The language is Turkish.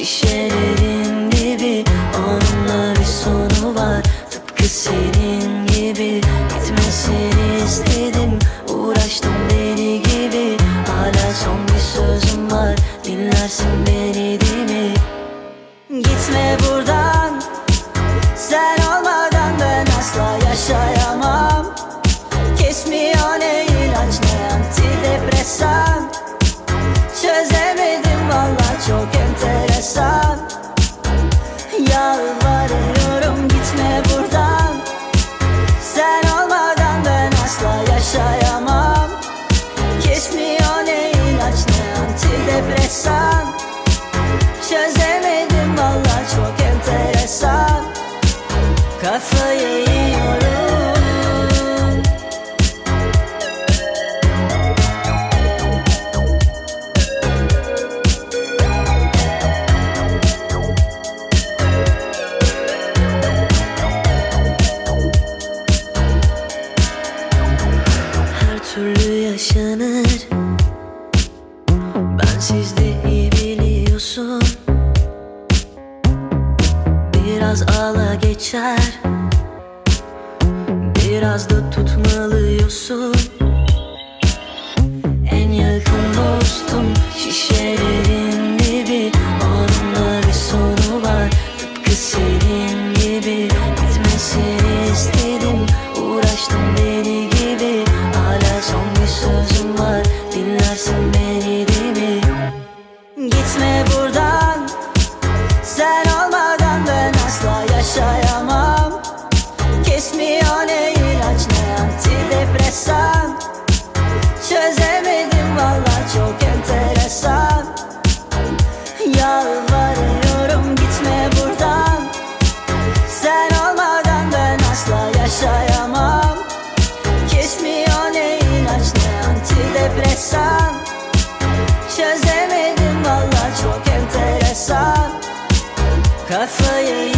şişelerin dibi. Onunla bir sonu var, tıpkı senin gibi. Gitmesini istedim, uğraştım deli gibi. Hala son bir sözüm var, dinlersin beni değil mi? Gitme buradan, sen olmadan ben asla yaşayamam. Kesmiyor ne ilaç ne antidepresan. Çözemedim vallahi, çok enteresan. Yalvarıyorum gitme buradan, sen olmadan ben asla yaşayamam. Kesmiyor ne ilaç ne antidepresan. Çözemedim vallahi, çok enteresan. Kafayı yiyorum. Her türlü yaşanır, bensiz de iyi biliyorsun. Biraz ağla geçer, biraz da tutmalıyorsun. En yakın dostum şişelerin dibi. Onunla bir sonu var, tıpkı senin gibi. Gitmesini istedim, uğraştım deli gibi. Hala son bir sözüm var, dinlersin beni değil mi? Gitme buradan, sen olmadan ben asla yaşayamam. Kesmiyor ne ilaç ne antidepresan. Çözemedim vallahi, çok enteresan. Yalvarıyorum gitme buradan, sen olmadan ben asla yaşayamam. Kesmiyor ne ilaç ne antidepresan. Çözemedim vallahi, çok enteresan. Kafayı